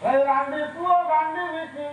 भगवान ठीक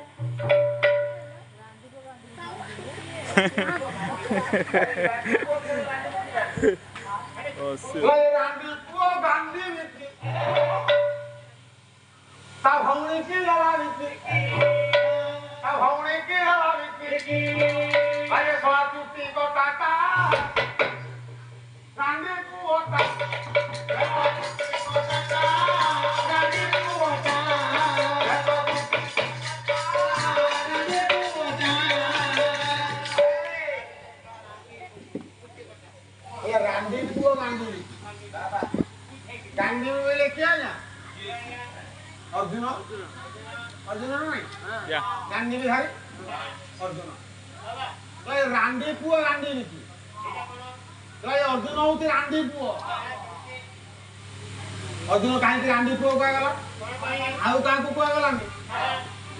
अर्जुन अर्जुन नहीं गांधी बिहारी अर्जुन तो रांडी पुओ रांडी नीति तो अर्जुन होती रांडी पुओ अर्जुन कहीं रांडी पुओ कह गला आउ का को कह गला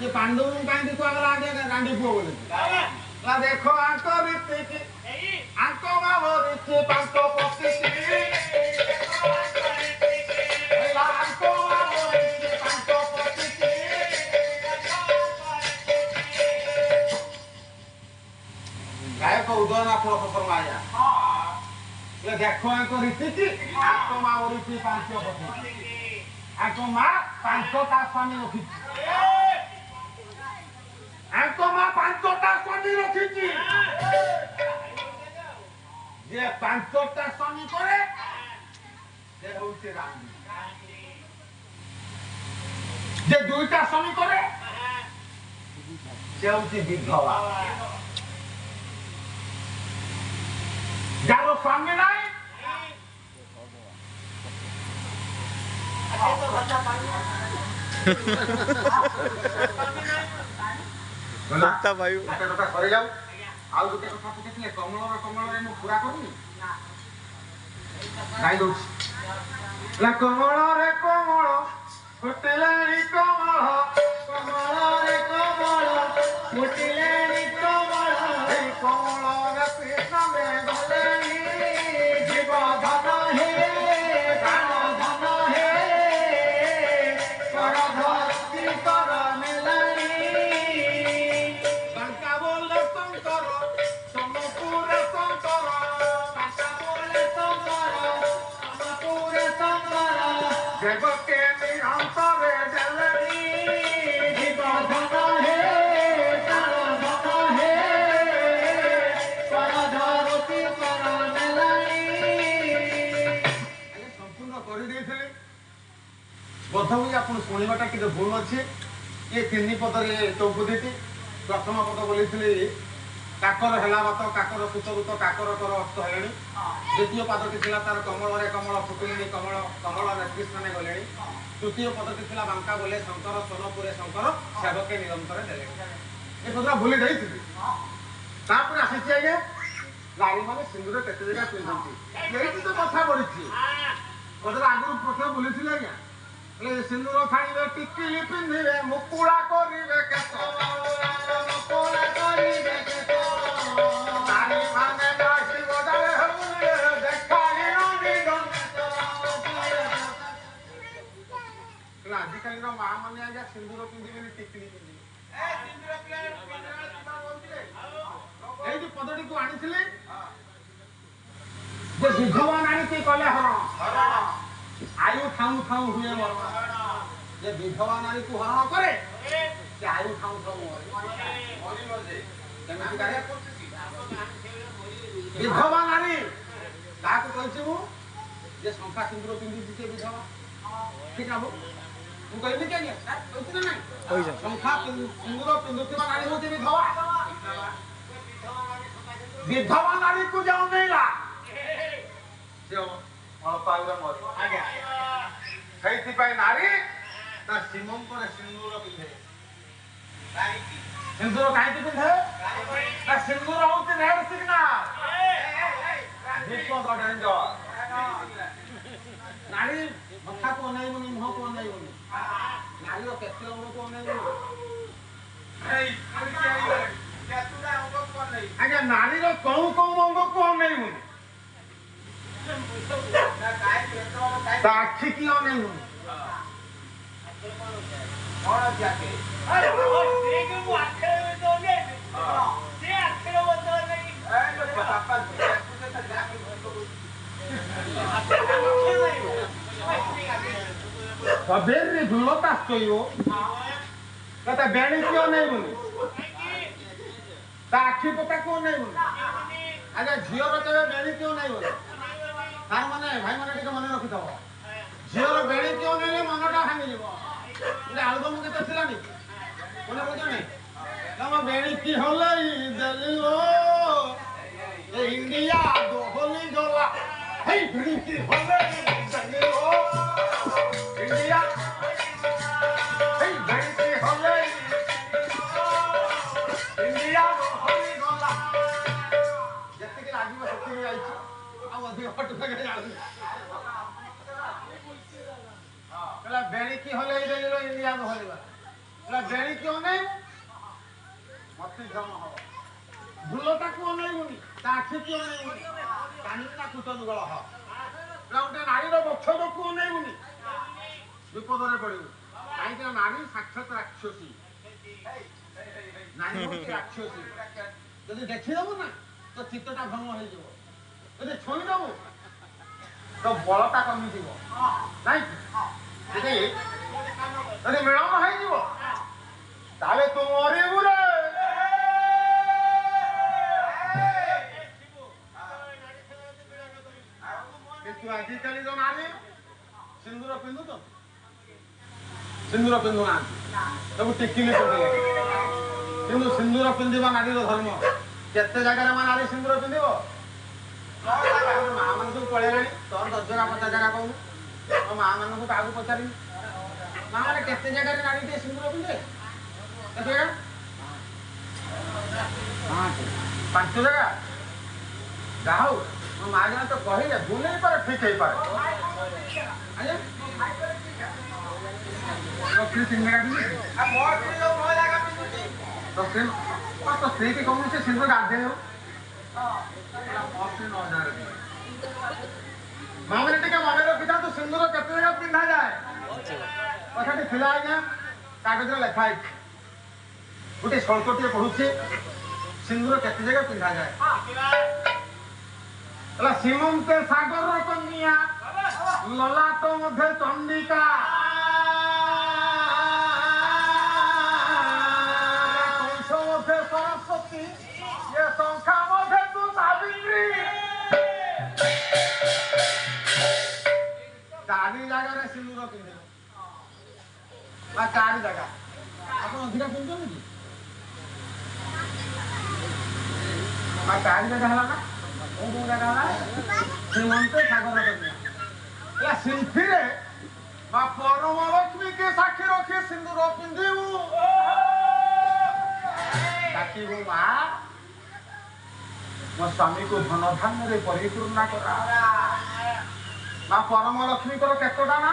ये पांडव कहीं को गला आगे रांडी पुओ बोले ला देखो आको रीति की आको बाबो रीति पांचो पक्षी उदयन आप माया ये देखो एक रीति आत्मा रीति पांच पति आत्मा पांचटा स्वामी रखी आत्मा पांचटा स्वामी रखी जे पांचटा स्वामी करे जे होते रानी जे दुईटा स्वामी करे से होते विधवा जारो स्वामी नहीं लगता भाई कथा करे जाऊ आउ गोटे कथा पकेतले कमल रे मु पूरा करनी गाई दो ला कमल रे कमल फुटलेनी कमल रे कमल फुटलेनी कमल रे कमल रे कृष्ण में गलेनी जीव धन हे प्राण धन हे कर धरती कर मेलनी शंका बोले शंकर सोमपुर शंकर शंका बोले शंकर सोमपुर शंकर देव के निरंतर जलनी जीव धन हे प्राण धन हे कर धरती कर मेलनी संपूर्ण कर देथिले बोधहुई आपण शुणवाटा कि भूल अच्छे ये तीन पदरे चौपदीटी प्रथम पद बोली काकर है मत काकर सुतरुत काकर कर अस्त है द्वितीय पदटी थी तार कमल रे कमल फुटुनी कमल कमल रे कृष्ण ने गले तृतीय पदटी थी बांका बोले शंकर सोनपुरे शंकर सेवके निरंतर देले ये पदरा भूली जाई तापर आसी आगे नारी माने सिंदूर केते जगह पिंधती यही तो कथा पड़ी पदरा आगु प्रथम बोली आज्ञा सिंदूर खाइबे टिकिली पिंधिबे मुकुड़ा करिबे केत मुकुड़ा करिबे केत नारी माने दासी बजाले हउले देखाई ननी गंत आजिकाली माँ माने आज्ञा सिंदूर पिंधिबे टिकिली पिंधिबे सिंदूर पिंधिबे एई जो पदटी को आनिथिले जे विधवा नारी के कले हरण आयु ठाऊ ठाऊ हुए मरण जे विधवा नारी को हरण करे से आयु ठाऊ ठाऊ विधवा नारी काको कहछि मु जे शंखा सिंदूर पिंधि से विधवा ठीक है मु कहबी के नहीं कहछि ना नहीं शंखा सिंदूर पिंधुवा नारी होती विधवा विधवा नारी को जाऊ नहीं ला जो नारी सीमंत सिंदूर पिंधे सिंदूर कहीं पिंधे सिंदूर हूँ रेड सिग्नाल ବିପଦ ଡେଞ୍ଜର ନାରୀ କଥାକୁ ଅନେଇବୁନି ମୁହଁକୁ ଅନେଇବୁନି ନାରୀର କେତେ ଅଙ୍ଗକୁ ଅନେଇବୁନି ଆଜ୍ଞା ନାରୀର କୋଉ କୋଉ ଅଙ୍ଗକୁ ଅନେଇବୁନି ତା ଆଖି କି ଅନେଇବୁନି Saber झुलता असतो त्या बेणी क्यों नहीं बुनी ता आखी पता क्यों नहीं बुनी आगे झियर केबे बेणी क्यों नहीं बुनी तार माने भाई माने टिके मने रखि दबो झियर बेणी क्यों नहीं मनटा भांगी जीवो जे आलबम केते थिलानी कोने बोलतो नहीं तम बेणी की होलई देलिलो ए इंडिया दो होली गला हे बेणी की होलई देलिलो इंडिया हे बेणी की होलई इंडिया होली गला जत्ते के लागी सत्य में आइछ आ अधिक फट लगे जाऊ कला बेणी की होलई देलिलो इंडिया दो होली गला कला बेणी क्यों नहीं मत जम हो भूलता क्यों नहीं मुनी ताखी क्यों नहीं मुनी कानिना कुटन गळ हो राउटे नारी रो बक्षद क्यों नहीं मुनी विपद रे पड़िबो काई के नारी साक्षात राक्षसी नारी होती राक्षसी जदि देखि दबो ना तो चित्तटा भंग हो जिवो जदि छोई दबो तो बलता कमी जिवो नाही जदि मिलन हो जिवो ताले तुम मरिबु रे किंतु आजिकाली जो नारी सिंदूर पिंधु तो सिंदूर पिंधु ना सब टिकिले पड़े किंतु सिंदूर पिंधिबा नारीर धर्म केते जगह रे नारी सिंदूर पिंधिबो मां मन को पळेलानी तोर 10 जगह 50 जगह कहू तो मां मन को कागु पचारी मां माने केते जगह रे नारी ते सिंदूर पिंधे केते जगह 5 जगह जाओ मो मां जन तो कहिले भूले पर ठीक है पर आया तो फिर सिंदूर पिंधे आ मोर जो मोर लगा पिंधुची तो स्त्री के कहूँ से सिंदूर गाधे हो मां मैंने टिके मन रखिथा तो सिंदूर केते जगह पिंधा जाए कथाटी थिला आज्ञा कागज रे लिखा है गोटे सल्पटी पढुछे सिंदूर केते जगह पिंधा जाए एला सीमंत सागर कन्या ललाट मध्य चंडिका सरस्वती ये संख्या मध्य तू सावित्री चारि जगह रे सिंदूर पिंधे बा चारि जगह आपण अधिका पिंधो नी बा चारि जगह हला ना ओ दो जगह हला श्रीमंत सागर कन्या या सिंथी रे बा परम लक्ष्मी के साक्षी रखी सिंदूर पिंधिबू ताकि वो मां मो स्वामी को धन धान्य रे परिपूर्ण करा मां परम लक्ष्मी को केतोटा ना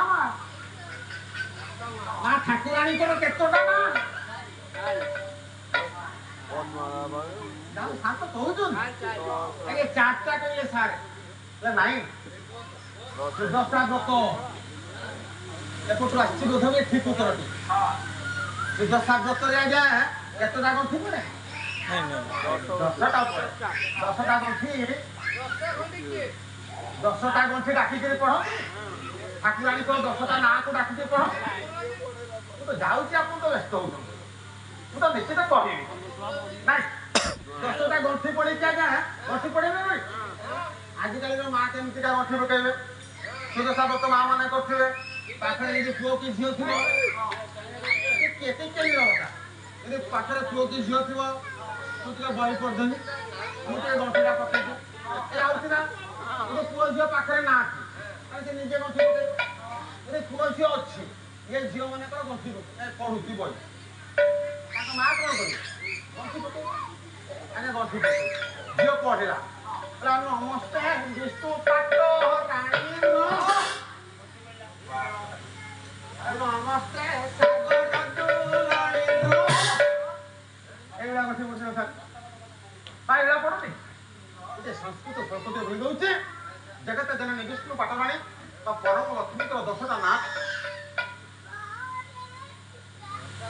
मां ठाकुरानी को केतोटा ना जाऊ सात कहउछन आगे चारटा कहले सार ले नाही दसटा दतो एकोटो आछि बोधवे ठीक उत्तरटी हां दसटा दतो रे आज्ञा केतोटा गंठी पड़े दसटा गंठी डाकी पढ़ ठाकुराणी को 10टा ना को डाकी पढ़ तो जाऊँगी आप तो व्यस्त हो तो निश्चित कहबी ना 10टा गंठी पड़ी क्या गंठी पड़े आजिकल माँ केमती गंठी पकड़े सुदशा व्रत माँ मैंने करेंगे पाखे पुओ कि झील थी यदि पाखे पुओ कि झील थी तू टे बही पढ़नी मुझे गंठीटा पकड़ ना पुओ झील पाखे ना से निजे गंठी पकड़ यदि पुओ झील अच्छी ये झील मन गंठी पढ़ुची बही माँ कौन कर गंठी पकड़ गंठी पकड़ झील पढ़ला नमस्ते विष्णु पाट रानी नमस्ते एगुड़ा बसे बसे एगुड़ा पड़ोनी गोटे संस्कृत सरस्वती भूल दौचे जगत जननी विष्णु पाटराणी परम लक्ष्मी 10टा ना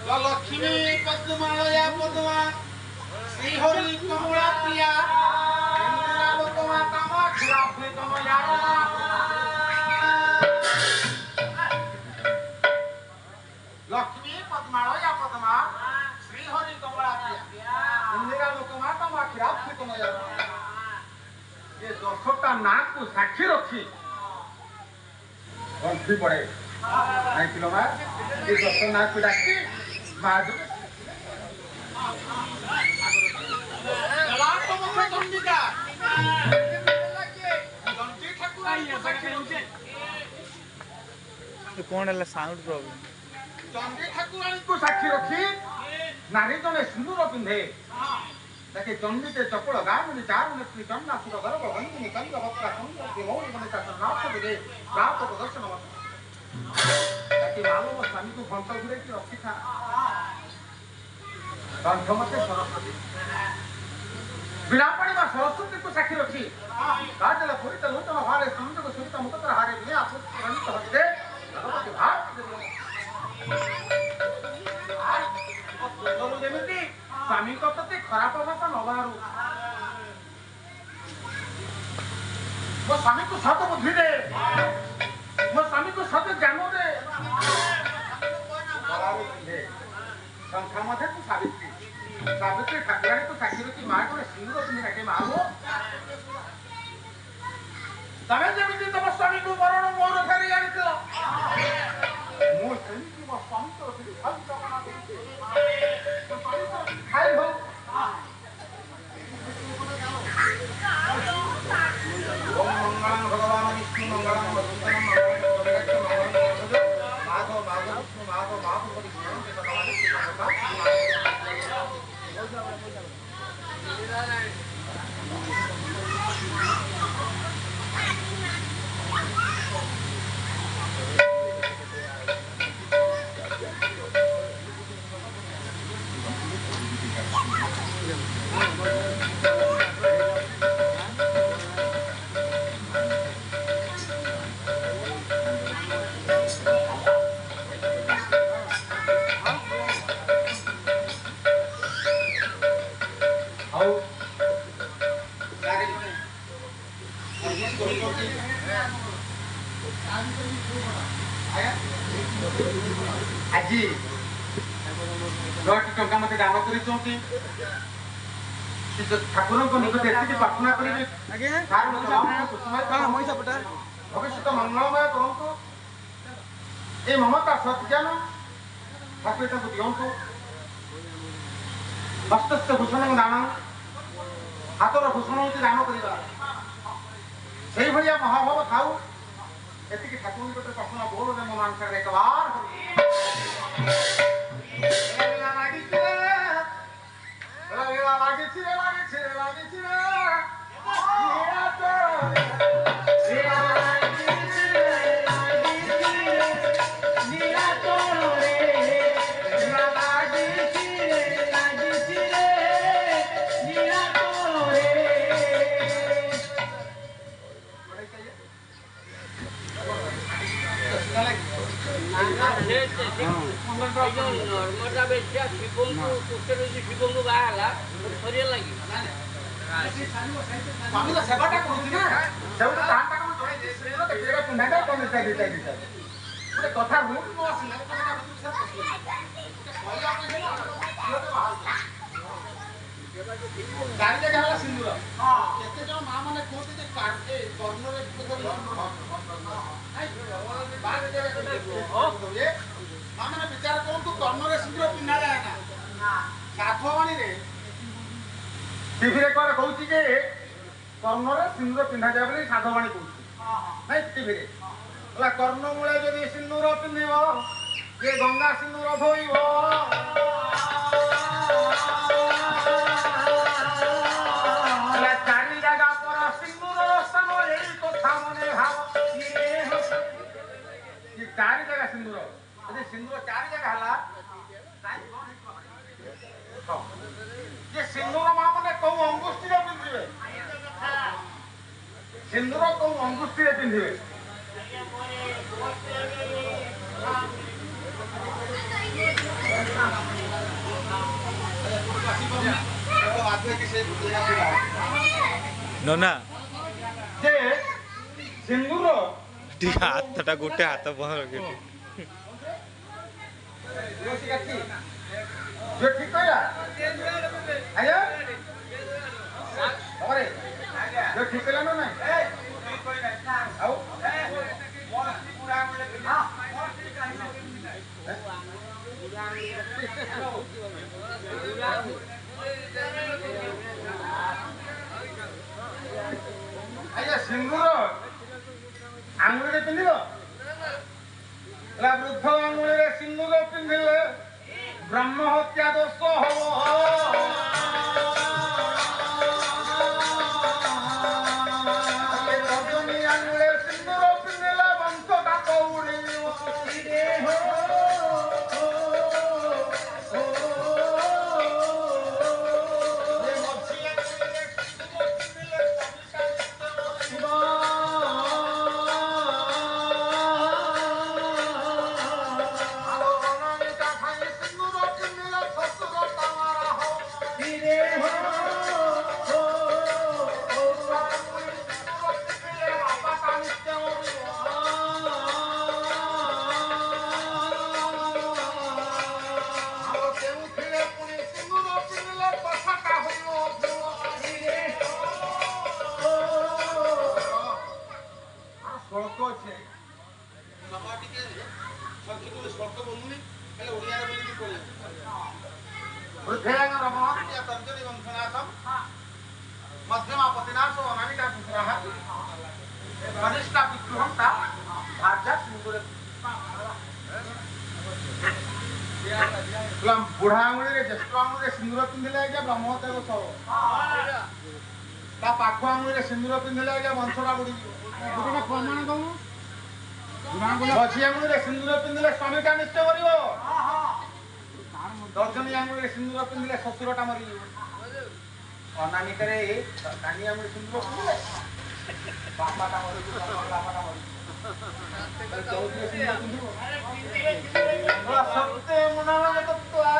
लक्ष्मी पद्मालया पद्मा श्रीहरि कमला प्रिया इंदिरा कामाख्या प्रीतमया लक्ष्मी पद्मालया पद्मा श्रीहरि कमला प्रिया इंदिरा कामाख्या प्रीतमया ये 10टा नाक को साक्षी रखी गंठी पड़े नहीं किलो मार ये 10 नाक को डाकी मार कौन है साउंड प्रॉब्लम चंडी ठाकुराणी को साक्षी रखी नारी जने सिंदूर पिंधे ताकि चंडी के चपल गामुनि चारुनि श्री चंडा सुर गर्भ गंगिनी कंद वक्रा संगति मौली मणि का नाथ दे प्राप्त प्रदर्शन ताकि मानव स्वामी को घंट घुरे की रखी था कंठमते सरस्वती विरापणी मा सरस्वती को साक्षी रखी काजल पुरित नूतन हारे संयोग सुरित मुकुट हारे निया पुष्परणित हस्ते भगवती भाव जेमिति स्वामी प्रति खराब भाषा न बाहर मो स्वामी को सत बुद्धि दे मो स्वामी को सत ज्ञान दे संख्या मध्य तू सावित्री सावित्री ठाकुराणी को साक्षी रखी माँ को सिंदूर पिंधि रखे माँ हो तमें जेमिति तुम स्वामी को मरण मोर फेरी आनिथ मो सेमिति मो स्वामी को फिर फल कामना करते खाई हो ओम मंगलम भगवान विष्णु मंगलम वसुदेव मंगलम माधव माधव विष्णु माधव माधव विष्णु के भगवान की आज 10 टंका मत दान कर ठाकुर निकट एति प्रार्थना करेंगे भविष्य मंगलमय करूँ ये ममता सत्ज्ञान ठाकुर दिंतु हस्त भूषण दान हाथर भूषण हूँ दान करवा से महाभाव थाऊ एति ठाकुर निकट प्रार्थना बोल मो मानस एक बार नर्मदा बेसिया शिवंगु कुशल शिवंगु बाहला सरिया लगी स्वामी तो सेवाटा करूची ना सेवाटा तांटा को जोड़े देश रे तो तेरा पुंडा को मिलता देता गोटे कथा रूट नो आसिला कथा गाड़ी जगह वाला सिंदूर हां केते जण मां माने कोते जे काटे कर्म रे बाग दे मां माने विचार कोन तो कर्म रे सिंदूर पिना जाए ना साधवाणी रे टीवी रे कोन कहूची जे कर्म रे सिंदूर पिना जाए बोली साधवाणी कहूची नहीं टीवी रे होला कर्ण मूले जदी सिंदूर पिनिबो ये गंगा सिंदूर धोइबो चारि जगह पर ଯେ ସିନ୍ଦୁର ମା ମାନେ କୋଉ ଅଙ୍ଗୁଷ୍ଠିରେ ପିନ୍ଧିବେ? ସିନ୍ଦୁର କୋଉ ଅଙ୍ଗୁଷ୍ଠିରେ ପିନ୍ଧିବେ? ନନା ଯେ ସିନ୍ଦୁର ଟିକେ ହାତଟା ଗୋଟେ ହାତ ବହର କେଟେ जो ठीक कहला आया अरे जो ठीक कहला ना नहीं आओ आया सिंदूर आंगुली पिंधिब वृद्ध आंगुली सिंदूर पिंधिले ब्रह्म हत्या दोष हब रजनी आंगुले सिंदूर पिंधिले वंशटा कौड़ी मध्यमा पतिनाश अनामिका पुत्रः कनिष्ठा विद्रोहंता भार्या सिंदूर बुढ़ा आंगुली रे ज्येष्ठ आंगुली रे सिंदूर पिंधिले आज्ञा ब्रह्महत्या दोष हब ता पाख आंगुली रे सिंदूर पिंधिले आज्ञा वंशटा बुड़ी गोटे प्रमाण दऊ मझी आंगुली रे सिंदूर पिंधिले स्वामीटा निश्चय करिवो दर्जनी आंगुली रे सिंदूर पिंधिले शशुरटा मरि अनामिका रे कानी आंगुली सिंदूर पिंधिले बापाटा मरि बापाटा मरि चौथी सिंदूर पिंधिबो सत्य मुनाले तत्वा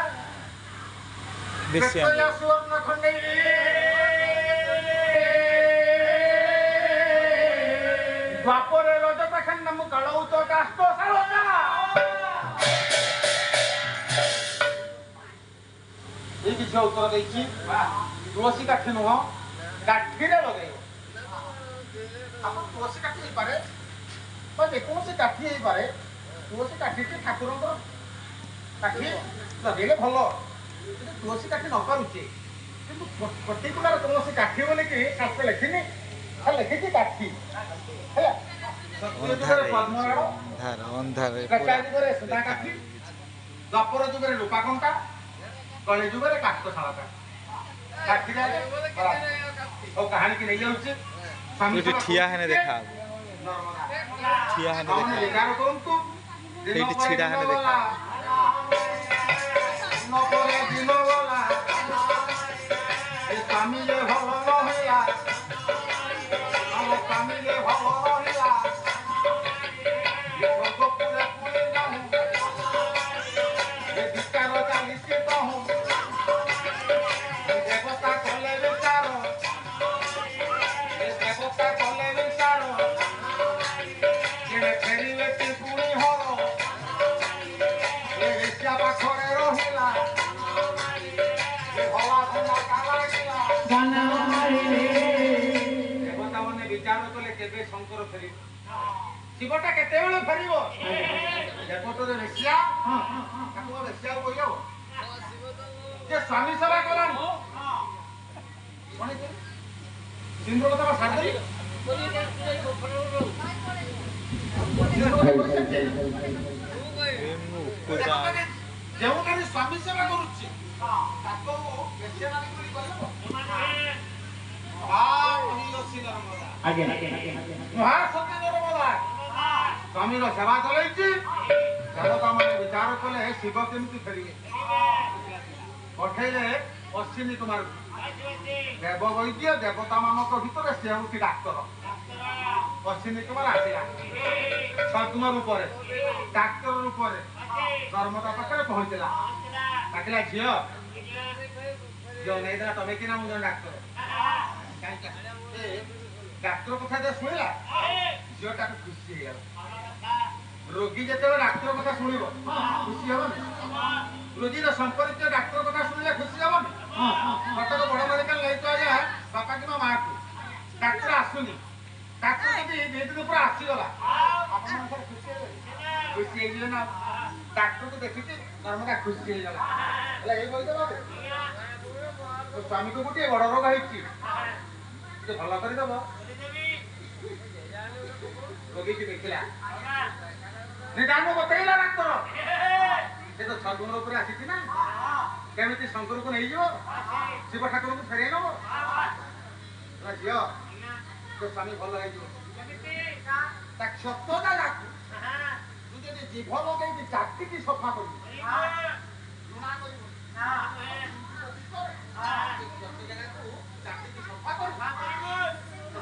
बेसी बेतया सुवर्ण खंडे द्वापरे रजत खंडम कळौ तो काष्टो सालोजा ये किसी उत्तर देछि तुलसी काठी नुह काठीरे लगेइबो आप तुलसी काठी हे पारे बा जेकोसी काठी हे पारे तुलसी काठी ठाकुरंकर काठी लगेले भलो तुलसी काठी न पारुचे किंतु पर्टिकुलर तुलसी काठी बोले कि शास्त्र लिखिनी लिखिଛି काठी ହେଲା ସତ୍ୟ ଯୁଗରେ ପଦ୍ମରାଳ ଅନ୍ଧାର ତ୍ରେତୟା ଯୁଗରେ ସୁଧା କାଠି ଦ୍ୱାପର ଯୁଗରେ ରୂପା କଣ୍ଟା କଳି ଯୁଗରେ କାଠ ଶାଳକା କାଠି ଯାଏ ଆଉ କାହାଣୀ କି ନେଇ ଯାଉଛି ଏଠି ଠିଆ ହେନେ ଦେଖା ଠିଆ ହେନେ ଦେଖା ବିଚାର କରନ୍ତୁ ସେଇଠି ଛିଡ଼ା ହେନେ ଦେଖା ଦିନ ପରେ ଦିନ ଗଲା ଏ ସ୍ୱାମୀରେ ଭଲ ରହିଲା ଆମ ସ୍ୱାମୀରେ ଭଲ ରହିଲା ଏ ସ୍ୱର୍ଗପୁରେ ପୁଣି ଯାଉଁ ଏ ବିଚାର ଚାଲିଛି କହୁଁ ଏ ଦେବତା କଲେ ବିଚାର ଏ ଦେବତା କଲେ ବିଚାର କେବେ ଫେରିବେ କି ପୁଣି ହର ଏ ରେସିଆ ପାଖରେ ରହିଲା ଏ ହଲା ଧନ୍ଦା କାଲାଗିଲା ଦେବତା ମାନେ ବିଚାର କଲେ କେବେ ଶଙ୍କର ଫେରିବ ଶିବଟା କେତେବେଳେ ଫେରିବ ଦେବତାରେ ରେସିଆ ତାକୁ ରେସିଆ କହିବ ଯେ ସ୍ୱାମୀ ସେବା କଲାଣି ସିନ୍ଦୁର ତମ ସାରି ଯେଉଁମାନେ ସ୍ୱାମୀ ସେବା କରୁଛି ତାକୁ ରେସିଆ ମାନେ ବୋଲି କହିବ ମହାସତୀ ନର୍ମଦା ସ୍ୱାମୀର ସେବା ଚଲେଇଛି ଦେବତା ମାନେ ବିଚାର କଲେ ଶିବ କେମିତି ଫେରିବେ ପଠେଇଲେ ଅଶ୍ୱିନୀ କୁମାର ଦେବ ବୈଦ୍ୟ ଦେବତା ମାନଙ୍କ ଭିତରେ ସେ ହେଉଛି ଡାକ୍ତର। ଅଶ୍ୱିନୀ କୁମାର ଆସିଲା ଛଦ୍ମ ରୂପରେ ଡାକ୍ତର ରୂପରେ ନର୍ମଦା ପାଖରେ ପହଞ୍ଚିଲା। ଡାକିଲା ଝିଅ ଝିଅ ନେଇଦେଲା ତମେ କିନା ମୁଁ ଜଣେ ଡାକ୍ତର। ଡାକ୍ତର କଥା ଯେ ଶୁଣିଲା ଝିଅଟାକୁ ଖୁସି ହେଇଗଲା। ରୋଗୀ ଯେତେବେଳେ ଡାକ୍ତର କଥା ଶୁଣିବ ଖୁସି ହବନି? ରୋଗୀର ସମ୍ପର୍କୀୟ ଡାକ୍ତର କଥା ଶୁଣିଲେ ଖୁସି ହବନି? କଟକ ବଡ ମେଡିକାଲ ନେଇଛୁ ଆଜ୍ଞା ବାପା କିମ୍ବା ମାଆକୁ ଡାକ୍ତର ଆସୁନି, ଡାକ୍ତର ଯଦି 2 ଦିନ ପରେ ଆସିଗଲା ଆପଣଙ୍କର ଖୁସି ହେବେ? ଖୁସି ହେଇଯିବେ ନା? ଡାକ୍ତରକୁ ଦେଖିକି ନର୍ମଦା ଖୁସି ହେଇଗଲା। ହେଲେ ଏଇ ବୈଦ୍ୟ ବାବୁ ତୋ ସ୍ୱାମୀକୁ ଗୋଟିଏ ବଡ ରୋଗ ହେଇଛି, ଟିକେ ଭଲ କରିଦବ। ରୋଗୀକି ଦେଖିଲା ନିଦାନ ବତେଇଲା ଡାକ୍ତର। ସେ ତ ଛଦ୍ମ ଉପରେ ଆସିଛି ନା, କେମିତି ଶଙ୍କରକୁ ନେଇଯିବ, ଶିବ ଠାକୁରଙ୍କୁ ଫେରେଇ ନବ। ଝିଅ ତୋ ସ୍ୱାମୀ ଭଲ ହେଇଯିବ। ତା କ୍ଷତଟା ଡାକୁ ତୁ ଯଦି ଜିଭ ଲଗେଇକି ଚାଟିକି ସଫା କରିବୁ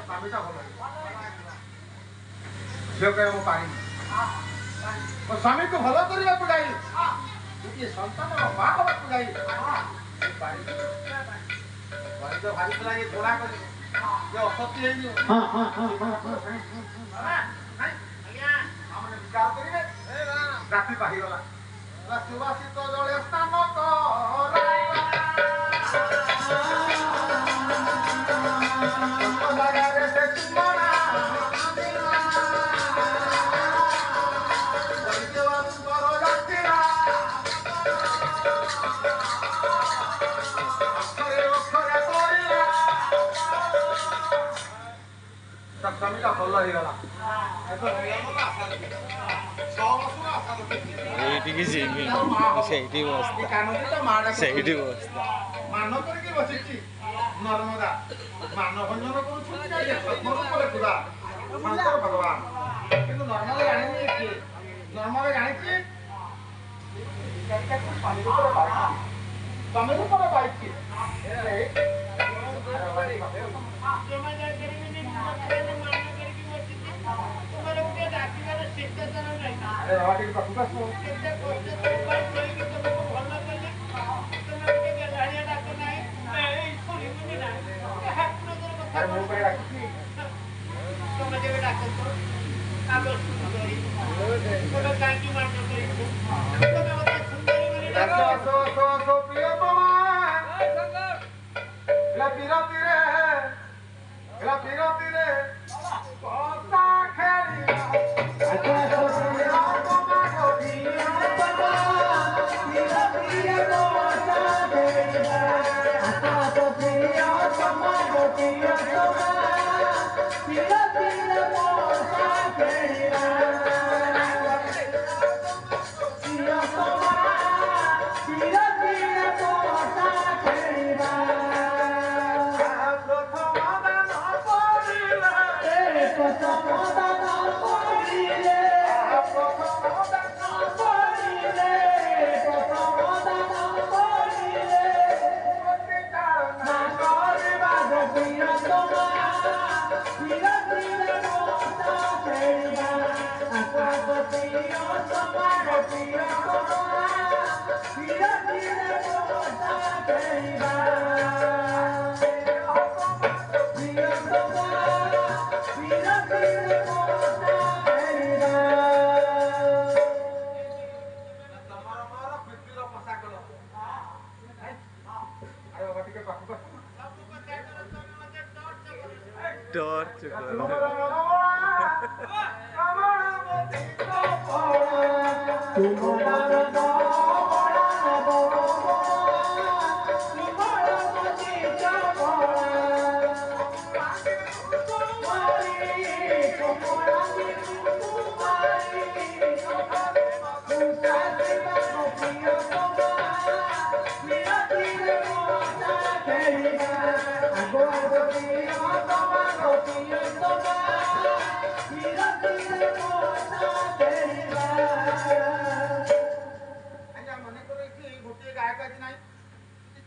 ସ୍ୱାମୀଟା ଭଲ ହେଇଯିବ। ଝିଅ କହିବ ମୁଁ ପାରିନି, ମୋ ସ୍ୱାମୀକୁ ଭଲ କରିବାକୁ ଯାଇ ଗୋଟିଏ ସନ୍ତାନର ମା ହବାକୁ ଯାଇ ଭାବିଥିଲା ଇଏ ଘୋଡ଼ା କରିବ, ଇଏ ଅସତ୍ୟ ହେଇଯିବ। ଆମେ ବିଚାର କରିବେ। ରାତି ପାହିଗଲା, ସୁବାସିତ ଜଳେ ସ୍ନାନ ଜାଗାରେ ସେ ଚୁମଣା ସ୍ୱାମୀଟା ଭଲ ହେଇଗଲା। ଏଇଠିକି ଯିବି ସେଇଠି ବସ୍ତା ସେଇଠି ବସ୍ତା ମାନ କରିକି ବସିଛି ନର୍ମଦା ମାନ ଭଞ୍ଜନ କରୁଛନ୍ତି ଶଙ୍କର ଭଗବାନ। କିନ୍ତୁ ନର୍ମଦା ଜାଣିନି କିଏ? ନର୍ମଦା ଜାଣିଛି ତମେ ରୂପରେ ପାଇଛି। टॉर्च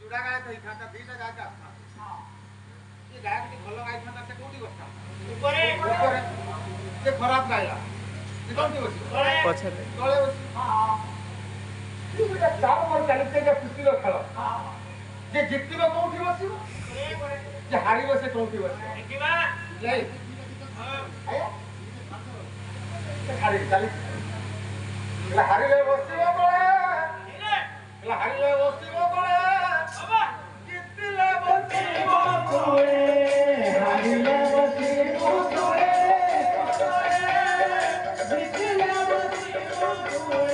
ଚୁଡ଼ା ଗାଈ ତ ହେଇଥାନ୍ତା ଦିଟା ଗାଈ ଆସିଥାନ୍ତା ଏ ଗାଈ ଟିକେ ଭଲ ଗାଈ ଥାନ୍ତା ସେ କୋଉଠି ବସିଥାନ୍ତା ଉପରେ ସେ ଖରାପ ଗାଈଲା ସେ କୋଉଠି ବସି ପଛରେ ତଳେ ବସି ଚାଲ ମୋର ଚାଲିଛି ଯେ କୁସ୍ତିର ଖେଳ ଯେ ଜିତିବ କୋଉଠି ବସିବ ଯେ ହାରିବ ସେ କୋଉଠି ବସିବ ହାରି ଚାଲିଛି ହାରିଲେ ବସିବ ତଳେ ହାରିଲେ ବସିବ ତଳେ ଜିତିଲେ ବସିବ ତଳେ ହାରିଲେ ବସିବ ତଳେ ଜିତିଲେ ବସିବ ତଳେ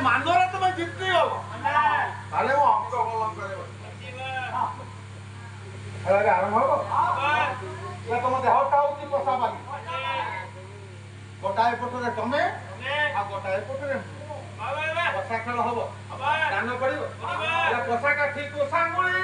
ମାନରେ ତମେ ଜିତି ହବ ତାହେଲେ ମୁଁ ଅଂଶଗ୍ରହଣ କରିବ ଖେଳରେ ଆରମ୍ଭ ହବ ତମ ଦେହଟା ହଉଛି ପଶା ପାଲି ଗୋଟାଏ ପଟରେ ତମେ ଆଉ ଗୋଟାଏ ପଟରେ ପଶା ଖେଳ ହବ ଦାନ ପଡିବ ପଶା କାଠି କୋଷାଙ୍ଗୁଳି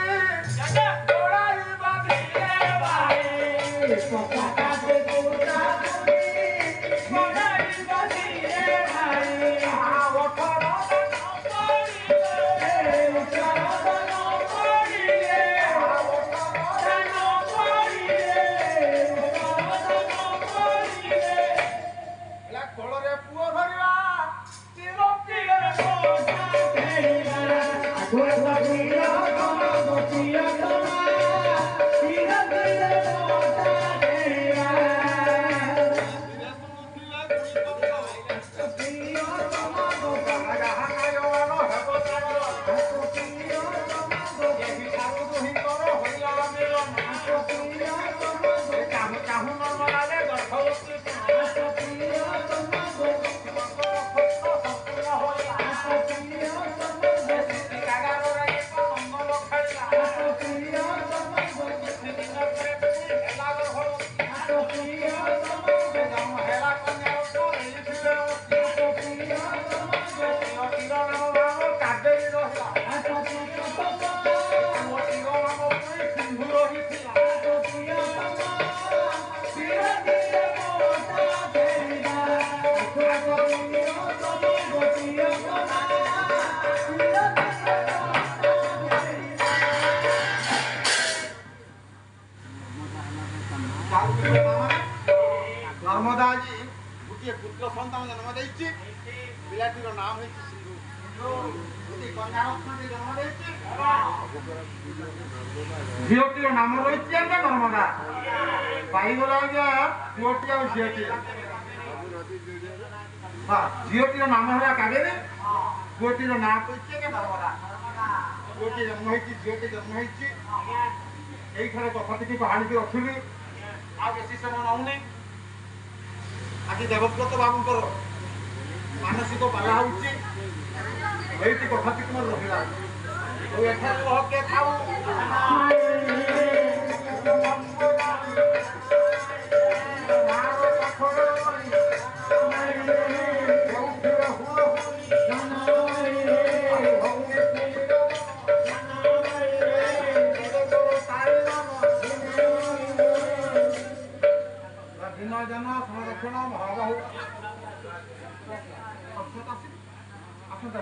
नर्मदा जी गोटे पुत्र सन्तान जन्म देती पिलाटीर नाम है सिंधु गोटे कन्या जन्म देती झीटीर नाम रही नर्मदा पाईगला पुटी आ झीटी झीटीर नाम है कावेरी पुटीर नाम कही नर्मदा पुटी जन्म होती झीटी जन्म होती कथाटी कहानी की रखी आ बेसी समय नौनी आखि देवव्रत बाबूंकर मानसिक बाला होती कथाटी तुम रहा एठारे थाऊ जन संरक्षण महाबाहु आसंता